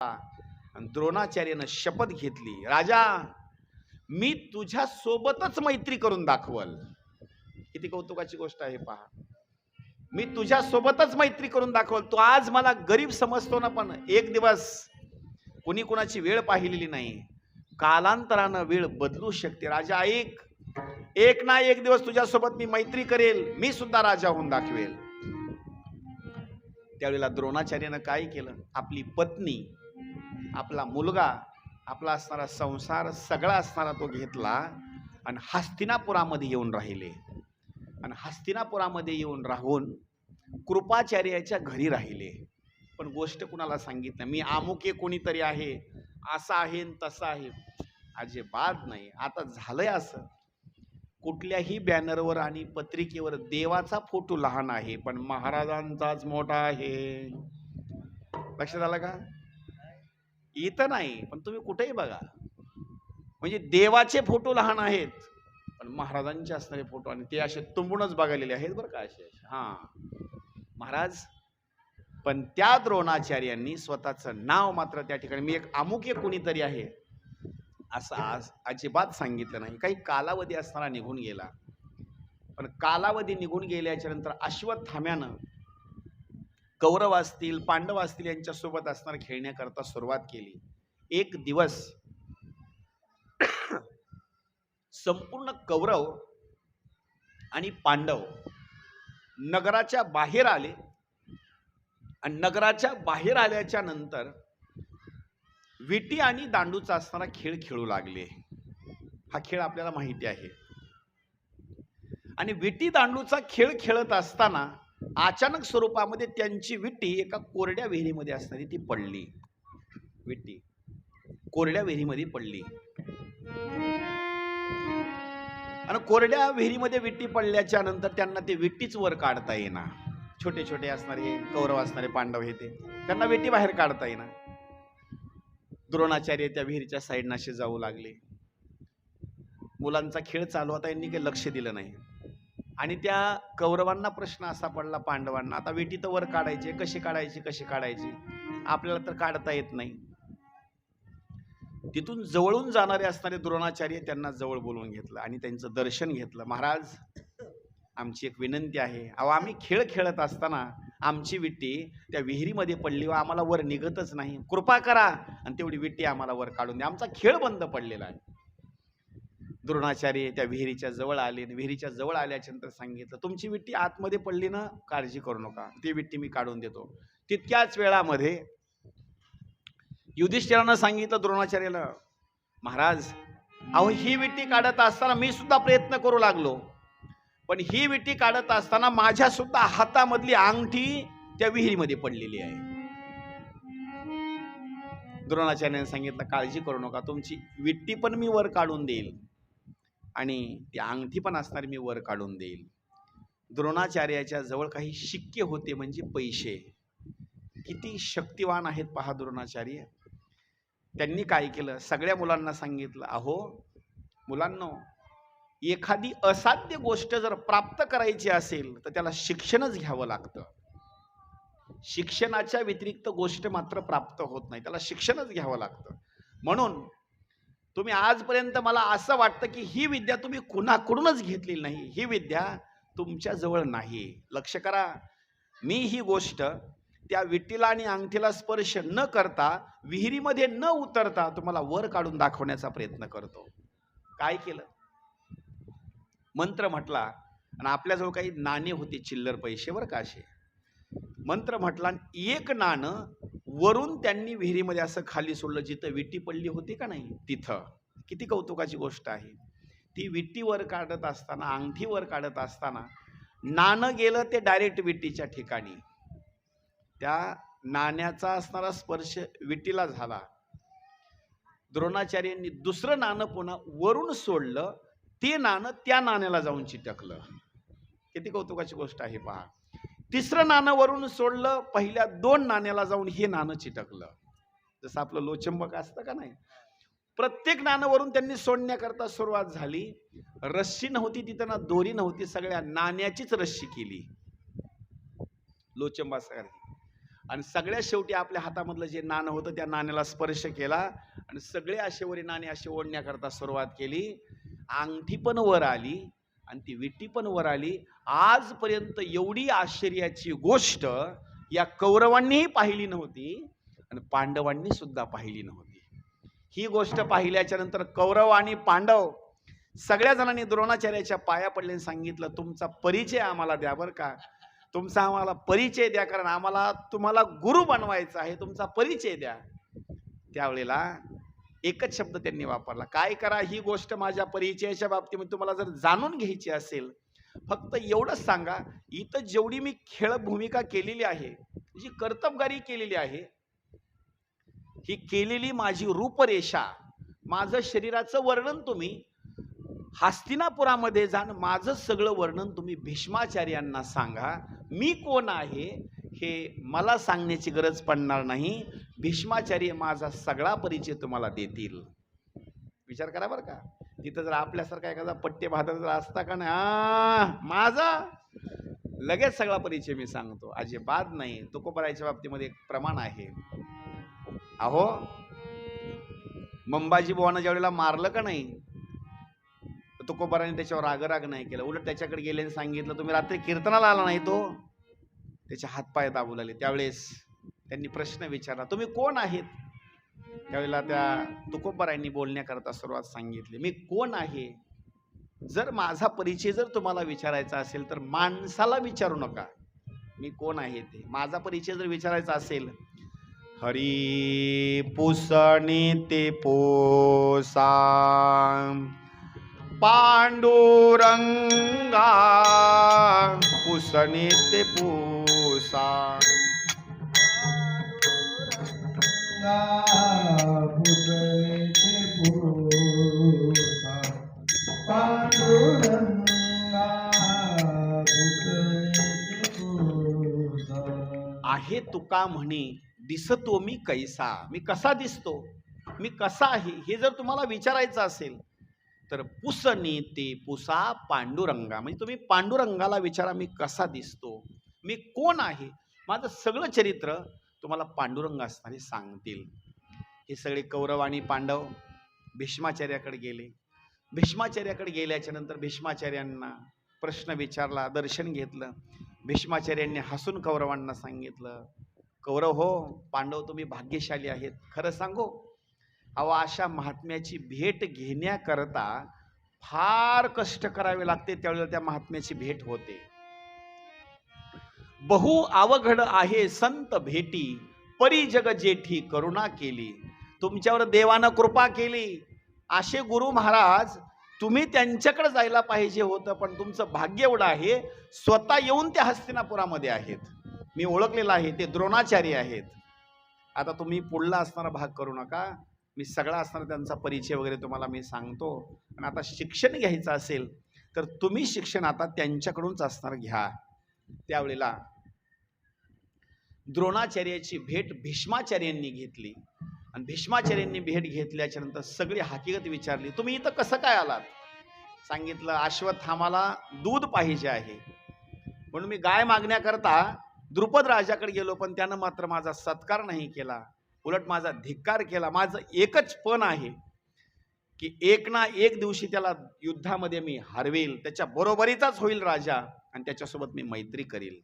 आणि द्रोणाचार्यानं शपथ घेतली, राजा मी तुझ्या सोबतच मैत्री करून दाखवल. किती कौतुकाची गोष्ट आहे पहा. मी तुझ्या सोबतच मैत्री करून दाखवल. तू आज मला गरीब समजतो ना, पण एक दिवस कोणी कोणाची वेळ पाहिलेली नाही. कालांतरानं वेळ बदलू शकते. राजा एक ना एक दिवस तुझ्यासोबत मी मैत्री करेल, मी सुद्धा राजा होऊन दाखवेल. त्यावेळेला द्रोणाचार्यानं काय केलं, आपली पत्नी, आपला मुलगा, आपला असणारा संसार सगळा असणारा तो घेतला आणि हस्तिनापुरामध्ये येऊन राहिले. आणि हस्तिनापुरामध्ये येऊन राहून कृपाचार्याच्या घरी राहिले. पण गोष्ट कुणाला सांगितलं, मी अमुके कोणीतरी आहे, असं आहे तसं आहे, अजिबात नाही. आता झालंय असं, कुठल्याही बॅनरवर आणि पत्रिकेवर देवाचा फोटो लहान आहे, पण महाराजांचाच मोठा आहे. लक्षात आलं का? इथं नाही, पण तुम्ही कुठेही बघा, म्हणजे देवाचे फोटो लहान आहेत, पण महाराजांचे असणारे फोटो आणि ते असे तुंबूनच बघायलेले आहेत बरं का, असे महाराज. पण त्या द्रोणाचार्यांनी स्वतःचं नाव मात्र त्या ठिकाणी, मी एक अमुके कोणीतरी आहे, असं आज अजिबात सांगितलं नाही. काही कालावधी असणारा निघून गेला. पण कालावधी निघून गेल्याच्या नंतर अश्वत्थाम्यानं कौरव असतील, पांडव असतील यांच्यासोबत असणार खेळण्याकरता सुरुवात केली. एक दिवस संपूर्ण कौरव आणि पांडव नगराच्या बाहेर आले आणि नगराच्या बाहेर आल्याच्या नंतर विटी आणि दांडूचा असणारा खेळ खेळू लागले. हा खेळ आपल्याला माहिती आहे. आणि विटी दांडूचा खेळ खेळत असताना अचानक स्वरूपामध्ये त्यांची विटी एका कोरड्या विहिरीमध्ये असणारी ती पडली. विटी कोरड्या विहिरीमध्ये पडली आणि कोरड्या विहिरीमध्ये विटी पडल्याच्या नंतर त्यांना ते विटीच वर काढता येणार. छोटे छोटे असणारे कौरव असणारे पांडव हे त्यांना विटी बाहेर काढता येणार. द्रोणाचार्य त्या विहिरीच्या साईडनं असे जाऊ लागले. मुलांचा खेळ चालू होता, यांनी काही लक्ष दिलं नाही. आणि त्या कौरवांना प्रश्न असा पडला, पांडवांना, आता विटी तर वर काढायची, कशी काढायची, आपल्याला तर काढता येत नाही. तिथून जवळून जाणारे असणारे द्रोणाचार्य त्यांना जवळ बोलवून घेतलं आणि त्यांचं दर्शन घेतलं. महाराज, आमची एक विनंती आहे, अहो आम्ही खेळ खेळत असताना आमची विटी त्या विहिरीमध्ये पडली व आम्हाला वर निघतच नाही, कृपा करा आणि तेवढी विटी आम्हाला वर काढून द्या, आमचा खेळ बंद पडलेला आहे. द्रोणाचार्य त्या विहिरीच्या जवळ आले. विहिरीच्या जवळ आल्याच्या नंतर सांगितलं, तुमची विटी आतमध्ये पडली ना, काळजी करू नका, ती विटी मी काढून देतो. तितक्याच वेळामध्ये युधिष्ठिरानं सांगितलं द्रोणाचार्याला, महाराज, अहो ही विटी काढत असताना मी सुद्धा प्रयत्न करू लागलो, पण ही विटी काढत असताना माझ्या सुद्धा हातामधली अंगठी त्या विहिरीमध्ये पडलेली आहे. द्रोणाचार्याने सांगितलं, काळजी करू नका, तुमची विटी पण मी वर काढून देईल आणि ती अंगठी पण असणार मी वर काढून देईल. द्रोणाचार्याच्या जवळ काही शिक्के होते, म्हणजे पैसे. किती शक्तिवान आहेत पहा द्रोणाचार्य. त्यांनी काय केलं, सगळ्या मुलांना सांगितलं, अहो मुलांनो, एखादी असाध्य गोष्ट जर प्राप्त करायची असेल तर त्याला शिक्षणच घ्यावं लागतं. शिक्षणाच्या व्यतिरिक्त गोष्ट मात्र प्राप्त होत नाही, त्याला शिक्षणच घ्यावं लागतं. म्हणून तुम्ही आजपर्यंत, मला असं वाटतं की ही विद्या तुम्ही कुणाकडूनच घेतलेली नाही, ही विद्या तुमच्या जवळ नाही. लक्ष करा, मी ही गोष्ट त्या विटीला आणि अंगठीला स्पर्श न करता, विहिरीमध्ये न उतरता तुम्हाला वर काढून दाखवण्याचा प्रयत्न करतो. काय केलं, मंत्र म्हटला आणि आपल्याजवळ काही नाणे होते, चिल्लर पैसे बरं का, असे मंत्र म्हटला आणि एक नाणं वरून त्यांनी विहिरीमध्ये असं खाली सोडलं, जिथं विटी पडली होती का नाही तिथं. किती कौतुकाची गोष्ट आहे. ती विटी वर काढत असताना, अंगठी वर काढत असताना नाणं गेलं ते डायरेक्ट विटीच्या ठिकाणी. त्या नाण्याचा असणारा स्पर्श विटीला झाला. द्रोणाचार्यांनी दुसरं नाणं पुन्हा वरून सोडलं, ते नाणं त्या नाण्याला जाऊन चिटकलं. किती कौतुकाची गोष्ट आहे पहा. तिसरं नाणं वरून सोडलं, पहिल्या दोन नाण्याला जाऊन हे नाणं चिटकलं. जसं आपलं लोचंबक असतं का नाही, प्रत्येक नाणं वरून त्यांनी सोडण्याकरता सुरुवात झाली. रस्सी नव्हती तिथं, ना दोरी नव्हती, सगळ्या नाण्याचीच रस्सी केली लोचंबासारखी. आणि सगळ्यात शेवटी आपल्या हातामधलं जे नाणं होतं त्या नाण्याला स्पर्श केला आणि सगळे अशेवरी नाणे असे ओढण्याकरता सुरुवात केली. अंगठी पण वर आली आणि ती विटी पण वर आली. आजपर्यंत एवढी आश्चर्याची गोष्ट या कौरवांनीही पाहिली नव्हती आणि पांडवांनी सुद्धा पाहिली नव्हती. ही गोष्ट पाहिल्याच्या नंतर कौरव आणि पांडव सगळ्या जणांनी द्रोणाचार्याच्या पाया पडले, सांगितलं तुमचा परिचय आम्हाला द्या बरं का, तुमचा आम्हाला परिचय द्या, कारण आम्हाला तुम्हाला गुरु बनवायचं आहे, तुमचा परिचय द्या. त्यावेळेला एकच शब्द त्यांनी वापरला, काय करा, ही गोष्ट माझ्या परिचयाच्या बाबतीमध्ये तुम्हाला जर जाणून घ्यायची असेल फक्त एवढंच सांगा, इथं जेवढी मी खेळ भूमिका केलेली आहे, जी कर्तबगारी केलेली आहे, ही केलेली माझी रूपरेषा, माझं शरीराचं वर्णन तुम्ही हस्तिनापुरामध्ये जाण माझं सगळं वर्णन तुम्ही भीष्माचार्यांना सांगा. मी कोण आहे हे मला सांगण्याची गरज पडणार नाही, भीष्माचार्य माझा सगळा परिचय तुम्हाला देतील. विचार करा बरं का, तिथं जर आपल्यासारखा एखादा पट्टे भादर जर असता का नाही, माझा लगेच सगळा परिचय मी सांगतो, अजिबात नाही. तुकोबरायच्या बाबतीमध्ये एक प्रमाण आहे. अहो मंबाजी बुवानं ज्यावेळेला मारलं का नाही, तुकोबाराने त्याच्यावर रागराग नाही केला, उलट त्याच्याकडे गेले आणि सांगितलं तुम्ही रात्री कीर्तनाला आला नाही, तो त्याचे हातपाय दाबू लागले. त्यावेळेस त्यांनी प्रश्न विचारला, तुम्ही कोण आहेत? त्यावेळेला त्या तुकोबारांनी बोलण्याकरता सुरुवात सांगितली, मी कोण आहे, जर माझा परिचय जर तुम्हाला विचारायचा असेल तर माणसाला विचारू नका, मी कोण आहे ते. माझा परिचय जर विचारायचा असेल, हरी पुसणी ते पोसा पांडुरंगा, पुसणी ते पूसा पुसणी ते पूसा पांडुरंगा, पुसणी ते पूसा. आहे तुका म्हणे दिसतो मी कैसा, मी कसा दिसतो, मी कसा आहे, हे जर तुम्हाला विचारायचं असेल तर पुसणी ते पुसा पांडुरंगा, म्हणजे तुम्ही पांडुरंगाला विचारा मी कसा दिसतो, मी कोण आहे, माझं सगळं चरित्र तुम्हाला पांडुरंग असणारे सांगतील. हे सगळे कौरव आणि पांडव भीष्माचार्याकडे गेले. भीष्माचार्याकडे गेल्याच्या नंतर भीष्माचार्यांना प्रश्न विचारला, दर्शन घेतलं. भीष्माचार्यांनी हसून कौरवांना सांगितलं, कौरव हो, पांडव तुम्ही भाग्यशाली आहेत. खरं सांगू, अहो अशा महात्म्याची भेट घेण्याकरता फार कष्ट करावे लागते, त्यावेळेला त्या महात्म्याची भेट होते. बहु अवघड आहे संत भेटी, परी जग जेठी करुणा केली. तुमच्यावर देवानं कृपा केली, असे गुरु महाराज तुम्ही त्यांच्याकडे जायला पाहिजे होतं, पण तुमचं भाग्य एवढं आहे स्वतः येऊन त्या हस्तिनापुरामध्ये आहेत. मी ओळखलेलं आहे, ते द्रोणाचार्य आहेत. आता तुम्ही पुढला असणारा भाग करू नका, मी सगळा असणारा त्यांचा परिचय वगैरे तुम्हाला मी सांगतो. आणि आता शिक्षण घ्यायचं असेल तर तुम्ही शिक्षण आता त्यांच्याकडूनच असणार घ्या. त्यावेळेला द्रोणाचार्याची भेट भीष्माचार्यांनी घेतली आणि भीष्माचार्यांनी भेट घेतल्याच्या नंतर सगळी हकीकत विचारली, तुम्ही इथं कसं काय आलात? सांगितलं, अश्वत्थामाला दूध पाहिजे आहे म्हणून मी गाय मागण्याकरता द्रुपद राजाकडे गेलो, पण त्यानं मात्र माझा सत्कार नाही केला, उलट माझा धिक्कार केला. माझं एकच पण आहे की एक ना एक दिवशी त्याला युद्धामध्ये मी हरवेल, त्याच्या बरोबरीचाच होईल राजा आणि त्याच्यासोबत मी मैत्री करील.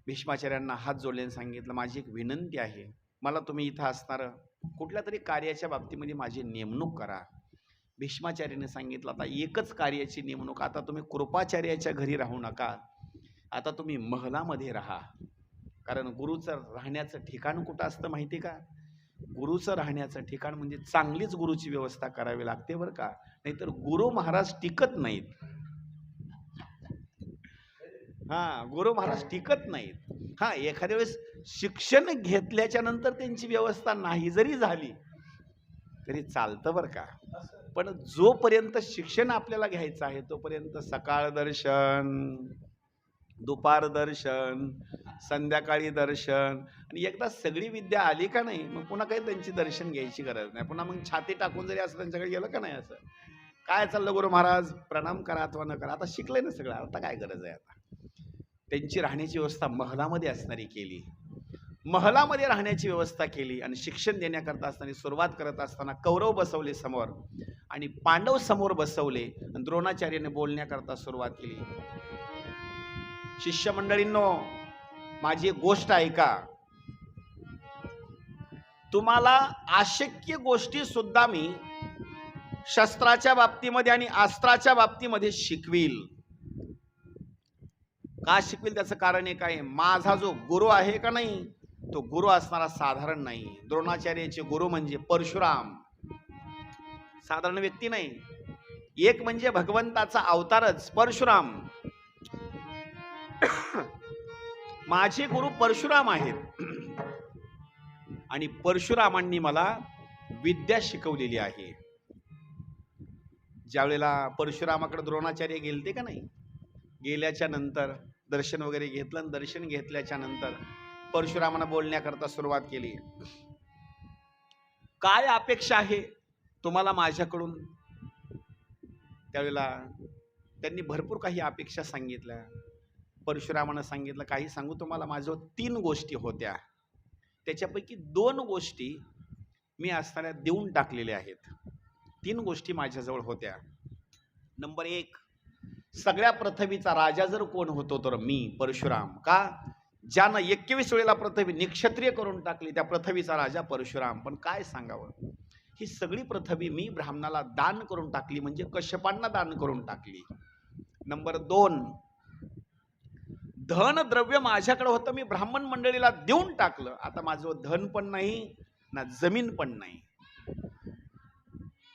भीष्माचार्यांना हात जोडल्याने सांगितलं, माझी एक विनंती आहे, मला तुम्ही इथं असणार कुठल्या तरी कार्याच्या बाबतीमध्ये माझी नेमणूक करा. भीष्माचार्याने सांगितलं, आता एकच कार्याची नेमणूक, आता तुम्ही कृपाचार्याच्या घरी राहू नका, आता तुम्ही महलामध्ये राहा. कारण गुरुचं राहण्याचं ठिकाण कुठं असतं माहिती का? गुरुचं राहण्याचं ठिकाण म्हणजे चांगलीच गुरुची व्यवस्था करावी लागते बरं का, नाहीतर गुरु महाराज टिकत नाहीत. गुरु महाराज टिकत नाहीत. एखाद्या वेळेस शिक्षण घेतल्याच्या नंतर त्यांची व्यवस्था नाही जरी झाली तरी चालतं बरं का, पण जोपर्यंत शिक्षण आपल्याला घ्यायचं आहे तोपर्यंत सकाळ दर्शन, दुपार दर्शन, संध्याकाळी दर्शन, आणि एकदा सगळी विद्या आली का नाही मग पुन्हा काही त्यांची दर्शन घ्यायची गरज नाही. पुन्हा मग छाती टाकून जरी असं त्यांच्याकडे गेलं का नाही, असं काय चाललं गुरु महाराज, प्रणाम करा अथवा न करा, आता शिकले ना सगळं, आता काय गरज आहे. आता त्यांची राहण्याची व्यवस्था महलामध्ये असणारी केली. महलामध्ये राहण्याची व्यवस्था केली आणि शिक्षण देण्याकरता असताना सुरुवात करत असताना कौरव बसवले समोर आणि पांडव समोर बसवले आणि द्रोणाचार्याने बोलण्याकरता सुरुवात केली. शिष्यमंडळींनो, माझी एक गोष्ट ऐका. तुम्हाला अशक्य गोष्टी सुद्धा मी शस्त्राच्या बाबतीमध्ये आणि अस्त्राच्या बाबतीमध्ये शिकवील. का शिकवील त्याचं कारण एक आहे. माझा जो गुरु आहे का नाही, तो गुरु असणारा साधारण नाही. द्रोणाचार्याचे गुरु म्हणजे परशुराम, साधारण व्यक्ती नाही. एक म्हणजे भगवंताचा अवतारच परशुराम. माझे गुरु परशुराम आहेत आणि परशुरामांनी मला विद्या शिकवलेली आहे. ज्यावेळेला परशुरामाकडे द्रोणाचार्य गेलते का नाही, गेल्याच्या नंतर दर्शन वगैरे घेतलं आणि दर्शन घेतल्याच्या नंतर परशुरामांना बोलण्याकरता सुरुवात केली. काय अपेक्षा आहे तुम्हाला माझ्याकडून? त्यावेळेला त्यांनी भरपूर काही अपेक्षा सांगितल्या. परशुरामानं सांगितलं, काही सांगू तुम्हाला, माझ्याजवळ 3 गोष्टी होत्या. त्याच्यापैकी 2 गोष्टी मी असताना देऊन टाकलेल्या आहेत. 3 गोष्टी माझ्याजवळ होत्या. नंबर 1, सगळ्या पृथ्वीचा राजा जर कोण होतो तर मी परशुराम. का? ज्यानं 21 वेळेला पृथ्वी निक्षत्रिय करून टाकली, त्या पृथ्वीचा राजा परशुराम. पण काय सांगावं, ही सगळी पृथ्वी मी ब्राह्मणाला दान करून टाकली, म्हणजे कश्यपांना दान करून टाकली. नंबर 2, धन द्रव्य माझ्याकडे होतं, मी ब्राह्मण मंडळीला देऊन टाकलं. आता माझं धन पण नाही ना जमीन पण नाही.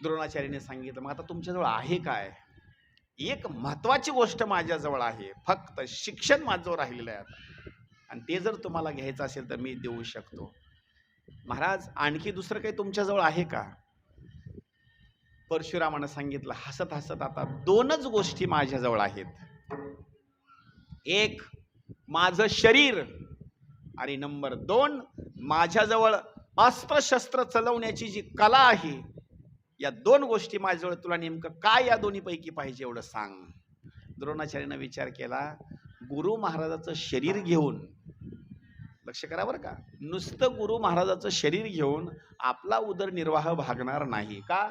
द्रोणाचार्याने सांगितलं, मग आता तुमच्याजवळ आहे काय? एक महत्वाची गोष्ट माझ्याजवळ आहे, फक्त शिक्षण माझ्याजवळ राहिलेलं आहे आता, आणि ते जर तुम्हाला घ्यायचं असेल तर मी देऊ शकतो. महाराज, आणखी दुसरं काही तुमच्याजवळ आहे का? परशुरामानं सांगितलं हसत हसत, आता 2च गोष्टी माझ्याजवळ आहेत. एक माझं शरीर आणि नंबर 2 माझ्याजवळ अस्त्र शस्त्र चालवण्याची जी कला आहे. या 2 गोष्टी माझ्याजवळ, तुला नेमकं काय या दोन्हीपैकी पाहिजे एवढं सांग. द्रोणाचार्यानं विचार केला, गुरु महाराजाचं शरीर घेऊन, लक्ष करा बरं का, नुसतं गुरु महाराजाचं शरीर घेऊन आपला उदरनिर्वाह भागणार नाही. का?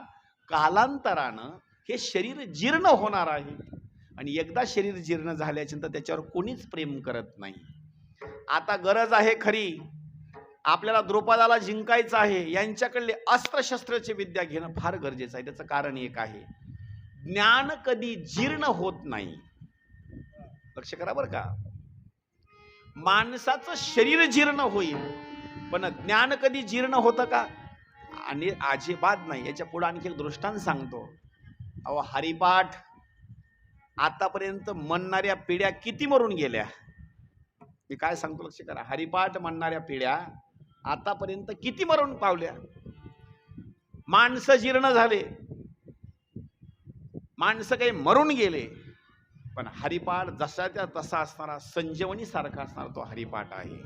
कालांतरानं हे शरीर जीर्ण होणार आहे आणि एकदा शरीर जीर्ण झाल्याच्या नंतर त्याच्यावर कोणीच प्रेम करत नाही. आता गरज आहे खरी, आपल्याला द्रुपदाला जिंकायचं आहे, यांच्याकडले अस्त्रशस्त्राची विद्या घेणं फार गरजेचं आहे. त्याचं कारण एक आहे, ज्ञान कधी जीर्ण होत नाही. लक्ष करा बरं का, माणसाचं शरीर जीर्ण होईल पण ज्ञान कधी जीर्ण होतं का? आणि अजिबात नाही. याच्या पुढे आणखी एक दृष्टांत सांगतो. अहो, हरिपाठ आतापर्यंत म्हणणाऱ्या पिढ्या किती मरून गेल्या? मी काय सांगतो लक्ष करा, हरिपाठ म्हणणाऱ्या पिढ्या आतापर्यंत किती मरून पावल्या? माणसं जीर्ण झाले, माणसं काही मरून गेले, पण हरिपाठ जसा त्या तसा असणारा, संजीवनी सारखा असणारा तो हरिपाठ आहे.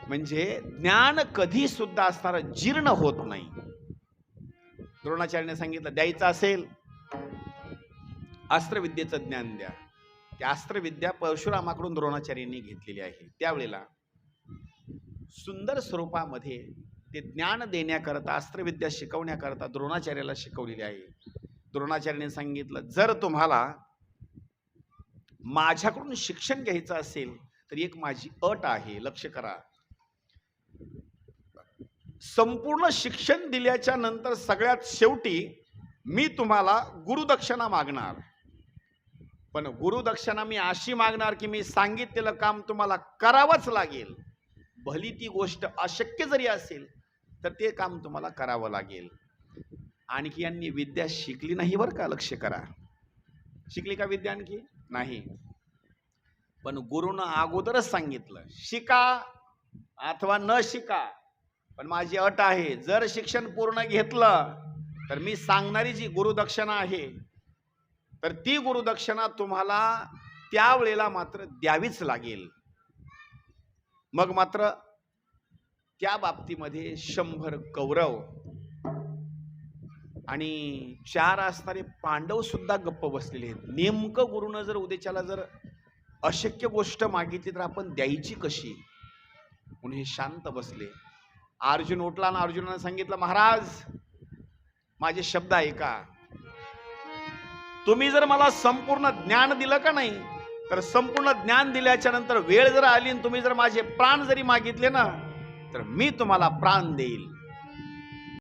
म्हणजे ज्ञान कधी सुद्धा असणारा जीर्ण होत नाही. द्रोणाचार्याने सांगितलं, द्यायचं असेल अस्त्रविद्येचं ज्ञान द्या. ती अस्त्रविद्या परशुरामाकडून द्रोणाचार्यांनी घेतलेली आहे. त्यावेळेला सुंदर स्वरूपामध्ये ते ज्ञान देण्याकरता, अस्त्रविद्या शिकवण्याकरता द्रोणाचार्याला शिकवलेली आहे. द्रोणाचार्याने सांगितलं, जर तुम्हाला माझ्याकडून शिक्षण घ्यायचं असेल तर एक माझी अट आहे. लक्ष करा, संपूर्ण शिक्षण दिल्याच्या नंतर सगळ्यात शेवटी मी तुम्हाला गुरुदक्षिणा मागणार. पण गुरुदक्षिणा मी अशी मागणार की मी सांगितलेलं काम तुम्हाला करावंच लागेल. भली ती गोष्ट अशक्य जरी असेल तर ते काम तुम्हाला करावं लागेल. आणखी यांनी विद्या शिकली नाही बरं का, लक्ष करा. शिकली का विद्या? आणखी नाही. पण गुरुनं अगोदरच सांगितलं, शिका अथवा न शिका, पण माझी अट आहे, जर शिक्षण पूर्ण घेतलं तर मी सांगणारी जी गुरुदक्षिणा आहे तर ती गुरुदक्षिणा तुम्हाला त्यावेळेला मात्र द्यावीच लागेल. मग मात्र त्या बाबतीमध्ये 100 कौरव आणि 4 असणारे पांडव सुद्धा गप्प बसलेले आहेत. नेमकं गुरुनं जर उद्याच्याला जर अशक्य गोष्ट मागितली तर आपण द्यायची कशी, म्हणून हे शांत बसले. अर्जुन उठला आणि अर्जुनाने सांगितलं, महाराज माझे शब्द ऐका. तुम्ही जर मला संपूर्ण ज्ञान दिलं का नाही, तर संपूर्ण ज्ञान दिल्याच्या नंतर वेळ जर आली आणि तुम्ही जर माझे प्राण जरी मागितले ना, तर मी तुम्हाला प्राण देईल.